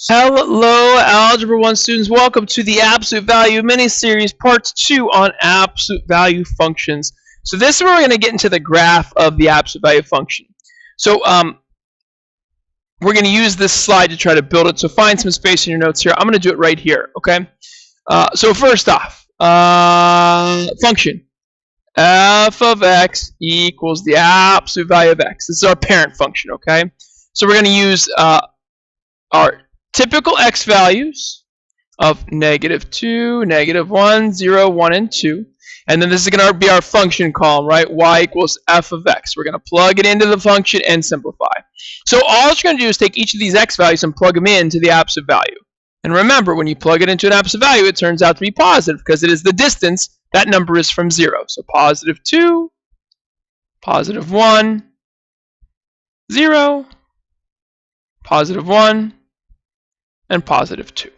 Hello, Algebra 1 students. Welcome to the Absolute Value Mini-Series Part 2 on absolute value functions. So this is where we're going to get into the graph of the absolute value function. So we're going to use this slide to try to build it. So find some space in your notes here. I'm going to do it right here, okay? So first off, function f of x equals the absolute value of x. This is our parent function, okay? So we're going to use our typical x values of -2, -1, 0, 1, and 2. And then this is going to be our function column, right? Y equals f of x. We're going to plug it into the function and simplify. So all you're going to do is take each of these x values and plug them into the absolute value. And remember, when you plug it into an absolute value, it turns out to be positive because it is the distance. That number is from 0. So +2, +1, 0, +1, and +2.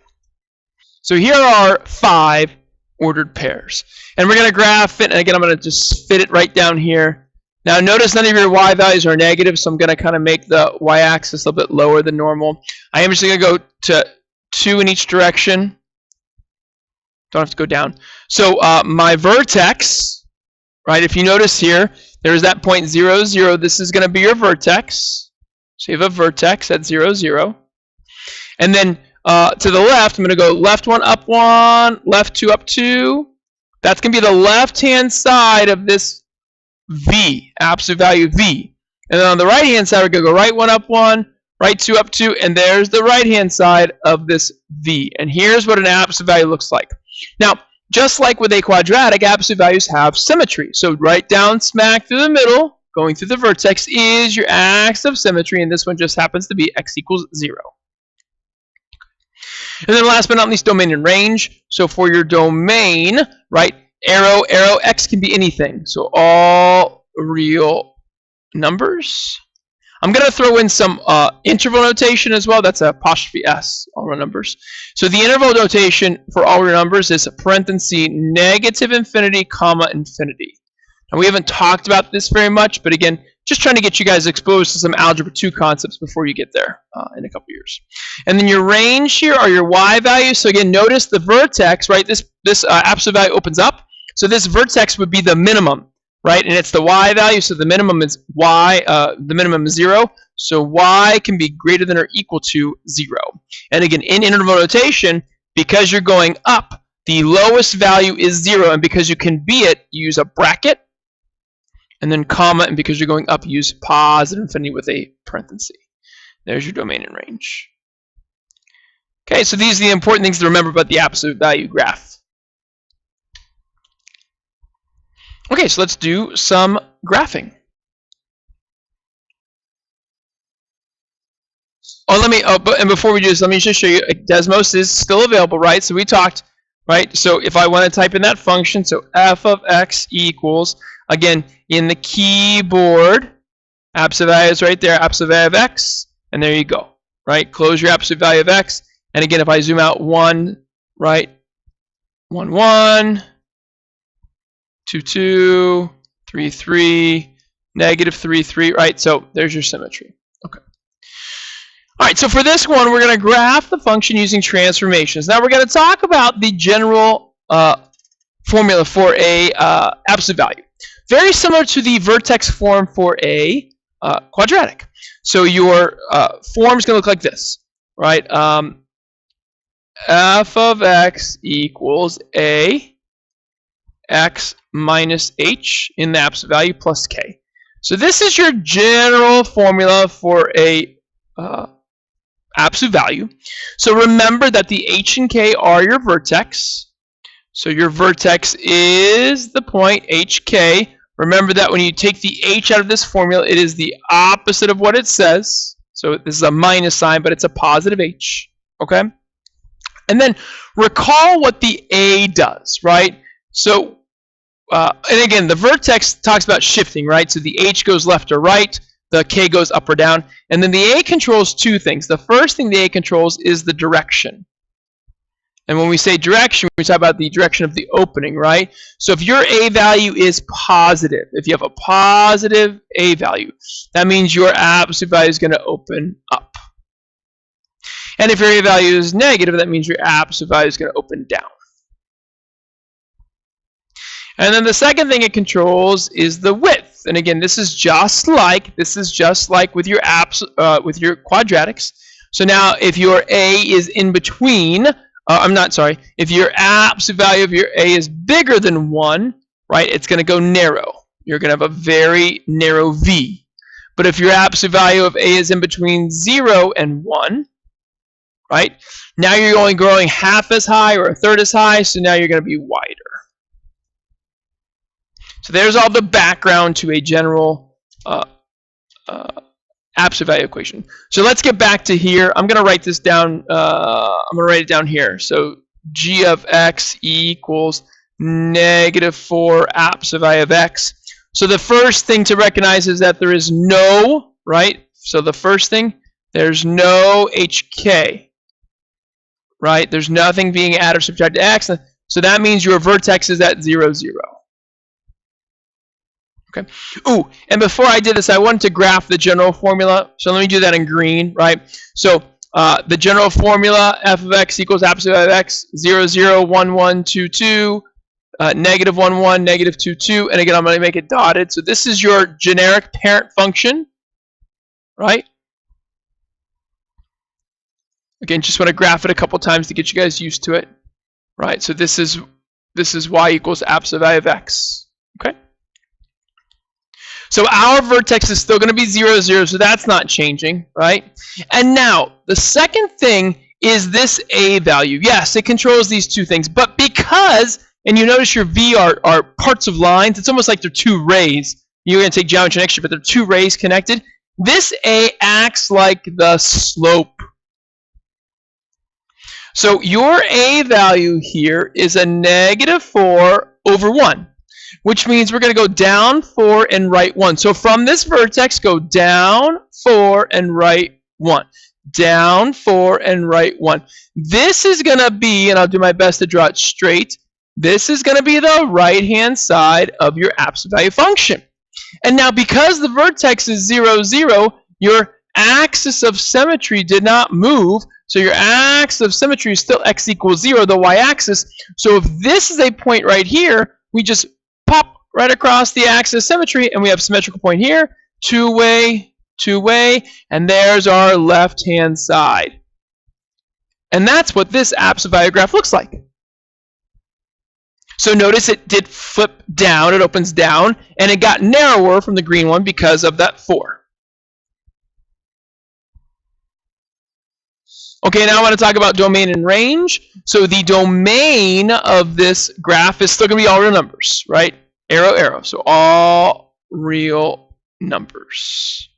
So here are 5 ordered pairs. And we're going to graph it, and again, I'm going to just fit it right down here. Now notice none of your y values are negative, so I'm going to kind of make the y-axis a little bit lower than normal. I am just going to go to 2 in each direction. Don't have to go down. So my vertex, right, if you notice here, there's that point 0, 0. This is going to be your vertex. So you have a vertex at 0, 0. And then to the left, I'm going to go left 1, up 1, left 2, up 2. That's going to be the left-hand side of this v, absolute value v. And then on the right-hand side, we're going to go right 1, up 1, right 2, up 2, and there's the right-hand side of this v. And here's what an absolute value looks like. Now, just like with a quadratic, absolute values have symmetry. So right down smack through the middle, going through the vertex, is your axis of symmetry, and this one just happens to be x equals 0. And then last but not least, domain and range. So for your domain, right, arrow, arrow, x can be anything. So all real numbers. I'm going to throw in some interval notation as well. That's apostrophe s, all real numbers. So the interval notation for all real numbers is parenthesis -infinity, comma, infinity. Now we haven't talked about this very much, but again, just trying to get you guys exposed to some Algebra 2 concepts before you get there in a couple years. And then your range here are your y values. So again, notice the vertex, right? This absolute value opens up. So this vertex would be the minimum, right? And it's the y value, so the minimum is y. The minimum is 0. So y can be greater than or equal to 0. And again, in interval notation, because you're going up, the lowest value is 0. And because you can be it, you use a bracket. And then comma, and because you're going up, use positive infinity with a parenthesis. There's your domain and range. Okay, so these are the important things to remember about the absolute value graph. Okay, so let's do some graphing. And before we do this, let me just show you, Desmos is still available, right? So we talked, right? So if I want to type in that function, so f of x equals, again, in the keyboard, absolute value is right there, absolute value of x, and there you go, right? Close your absolute value of x, and again, if I zoom out 1, right, 1, 1, 2, 2, 3, 3, -3, 3, right? So there's your symmetry. Okay. All right, so for this one, we're going to graph the function using transformations. Now we're going to talk about the general formula for a absolute value. Very similar to the vertex form for a quadratic. So your form is going to look like this, right? F of x equals a x minus h in the absolute value plus k. So this is your general formula for a absolute value. So remember that the h and k are your vertex. So your vertex is the point hk. Remember that when you take the h out of this formula, it is the opposite of what it says. So this is a minus sign, but it's a positive h. Okay? And then recall what the a does, right? So, and again, the vertex talks about shifting, right? So the h goes left or right, the k goes up or down. And then the a controls two things. The first thing the a controls is the direction. And when we say direction, we talk about the direction of the opening, right? So if your a value is positive, if you have a positive a value, that means your absolute value is going to open up. And if your A value is negative, that means your absolute value is going to open down. And then the second thing it controls is the width. And again, this is just like with your with your quadratics. So now if your A is in between, if your absolute value of your A is bigger than 1, right, it's going to go narrow. You're going to have a very narrow V. But if your absolute value of A is in between 0 and 1, right, now you're only growing half as high or a third as high, so now you're going to be wider. So there's all the background to a general absolute value equation. So let's get back to here. I'm going to write this down. I'm going to write it down here. So g of x equals -4 absolute value of x. So the first thing to recognize is that there is no, right? So the first thing, there's no hk, right? There's nothing being added or subtracted to x. So that means your vertex is at 0, 0. Okay. Ooh, and before I did this, I wanted to graph the general formula. So let me do that in green, right? So the general formula, f of x equals absolute value of x, 0, 0, 1, 1, 2, 2, negative 1, 1, negative 2, 2. And again, I'm going to make it dotted. So this is your generic parent function, right? Again, just want to graph it a couple times to get you guys used to it, right? So this is y equals absolute value of x, okay? So our vertex is still going to be 0, 0, so that's not changing, right? And now, the second thing is this A value. Yes, it controls these two things, but because, and you notice your V are parts of lines, it's almost like they're two rays. You're going to take geometry next year, but they're two rays connected. This A acts like the slope. So your A value here is a -4 over 1. Which means we're going to go down 4 and right 1. So from this vertex, go down 4 and right 1. Down 4 and right 1. This is going to be, and I'll do my best to draw it straight, this is going to be the right-hand side of your absolute value function. And now because the vertex is 0, 0, your axis of symmetry did not move. So your axis of symmetry is still x equals 0, the y-axis. So if this is a point right here, we just pop right across the axis of symmetry, and we have symmetrical point here, two-way, two-way, and there's our left-hand side. And that's what this absolute value graph looks like. So notice it did flip down, it opens down, and it got narrower from the green one because of that 4. Okay, now I want to talk about domain and range. So the domain of this graph is still going to be all real numbers, right? Arrow, arrow. So all real numbers.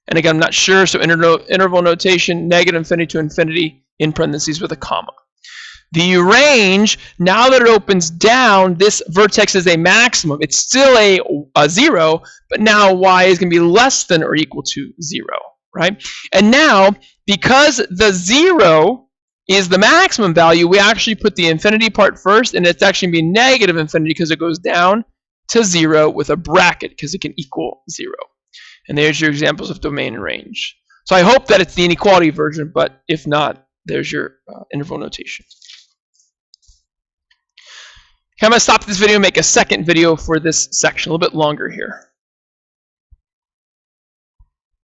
And again, I'm not sure, so interval notation, negative infinity to infinity in parentheses with a comma. The range, now that it opens down, this vertex is a maximum. It's still a 0, but now y is going to be less than or equal to 0, right? And now, because the 0 is the maximum value, we actually put the infinity part first, and it's actually going to be negative infinity because it goes down to 0 with a bracket because it can equal 0. And there's your examples of domain and range. So I hope that it's the inequality version, but if not, there's your interval notation. Okay, I'm going to stop this video and make a second video for this section, a little bit longer here.